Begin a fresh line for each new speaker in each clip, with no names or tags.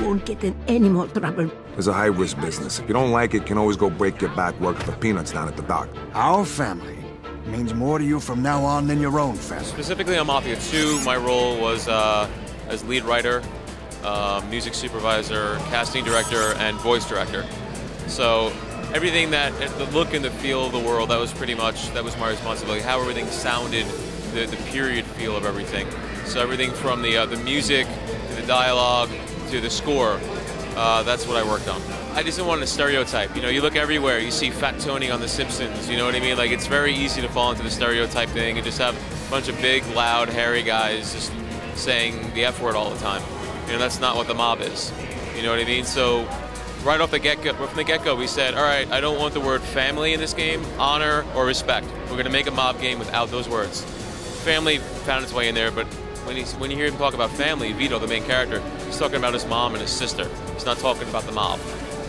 won't get in any more trouble.
It's a high-risk business. If you don't like it, you can always go break your back working for peanuts down at the dock.
Our family means more to you from now on than your own family.
Specifically on Mafia 2, my role was as lead writer, music supervisor, casting director, and voice director. So everything the look and the feel of the world, that was my responsibility. How everything sounded, the period feel of everything. So everything from the music, to the dialogue, to the score, that's what I worked on. I just didn't want to stereotype. You know, you look everywhere, you see Fat Tony on The Simpsons, you know what I mean? Like, it's very easy to fall into the stereotype thing and just have a bunch of big, loud, hairy guys just saying the F word all the time. You know, that's not what the mob is. You know what I mean? So right off the get-go, we said, all right, I don't want the word family in this game, honor, or respect. We're going to make a mob game without those words. Family found its way in there, but when you hear him talk about family, Vito, the main character, he's talking about his mom and his sister. He's not talking about the mob.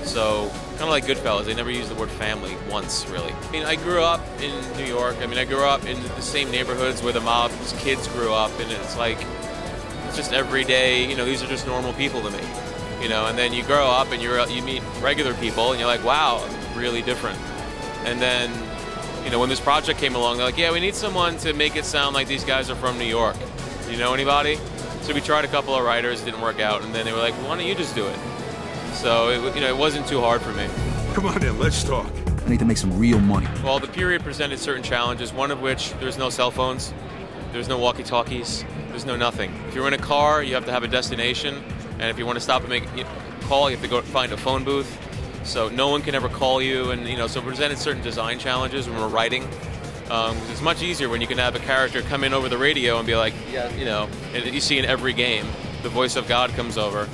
So, kind of like Goodfellas, they never used the word family once, really. I mean, I grew up in New York. I mean, I grew up in the same neighborhoods where the mob's kids grew up, and it's like, it's just every day, you know, these are just normal people to me. You know, and then you grow up and you meet regular people, and you're like, wow, really different. And then, you know, when this project came along, they're like, yeah, we need someone to make it sound like these guys are from New York. Do you know anybody? So we tried a couple of writers, didn't work out, and then they were like, why don't you just do it? So, it wasn't too hard for me.
Come on then, let's talk.
I need to make some real money.
Well, the period presented certain challenges, one of which, there's no cell phones, there's no walkie-talkies, there's no nothing. If you're in a car, you have to have a destination, and if you want to stop and make a call, you have to go find a phone booth. So no one can ever call you, and so it presented certain design challenges when we're writing. It's much easier when you can have a character come in over the radio and be like, yeah, and you see in every game, the voice of God comes over.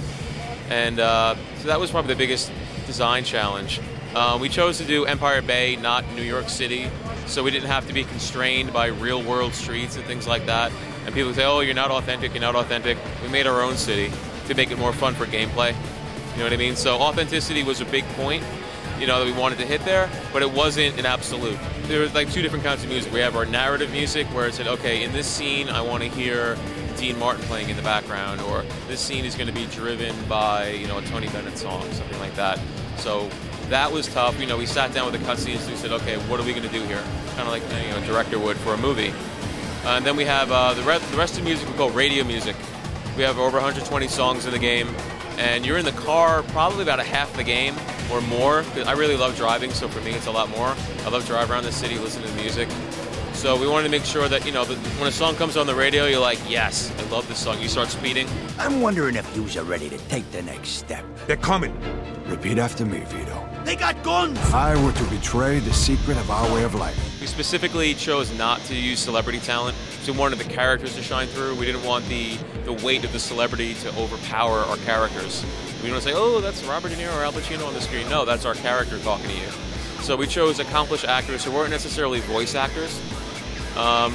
And so that was probably the biggest design challenge. We chose to do Empire Bay, not New York City, so we didn't have to be constrained by real-world streets and things like that. And people say, oh, you're not authentic, you're not authentic. We made our own city to make it more fun for gameplay. You know what I mean? So authenticity was a big point, that we wanted to hit there, but it wasn't an absolute. There was like two different kinds of music. We have our narrative music where it said, okay, in this scene, I want to hear Dean Martin playing in the background, or this scene is going to be driven by, a Tony Bennett song, something like that. So that was tough. We sat down with the cutscenes and we said, okay, what are we going to do here? Kind of like a director would for a movie. And then we have the rest of the music we call radio music. We have over 120 songs in the game, and you're in the car probably about a half the game or more. I really love driving, so for me it's a lot more. I love driving around the city, listening to music. So we wanted to make sure that, when a song comes on the radio, you're like, yes, I love this song. You start speeding.
I'm wondering if yous are ready to take the next step.
They're coming.
Repeat after me, Vito.
They got guns!
I were to betray the secret of our way of life.
We specifically chose not to use celebrity talent. We wanted the characters to shine through. We didn't want the weight of the celebrity to overpower our characters. We don't say, oh, that's Robert De Niro or Al Pacino on the screen. No, that's our character talking to you. So we chose accomplished actors who weren't necessarily voice actors.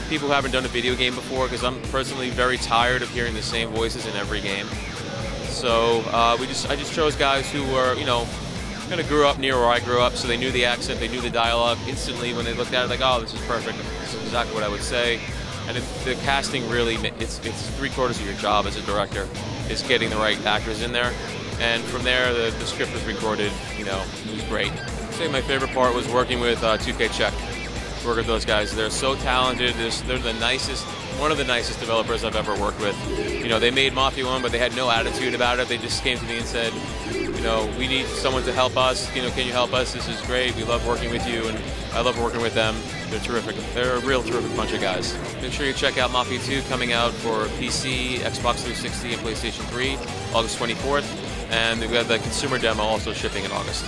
People who haven't done a video game before, because I'm personally very tired of hearing the same voices in every game. So I just chose guys who were, kind of grew up near where I grew up, so they knew the accent, they knew the dialogue instantly when they looked at it, like, oh, this is perfect. This is exactly what I would say. And the casting really, it's 3/4 of your job as a director, is getting the right actors in there. And from there, the script was recorded, it was great. I'd say my favorite part was working with 2K Czech. Work with those guys. They're so talented. They're the nicest, one of the nicest developers I've ever worked with. They made Mafia 1, but they had no attitude about it. They just came to me and said, we need someone to help us. Can you help us? This is great. We love working with you, and I love working with them. They're terrific. They're a real terrific bunch of guys. Make sure you check out Mafia 2 coming out for PC, Xbox 360, and PlayStation 3, August 24th. And we have the consumer demo also shipping in August.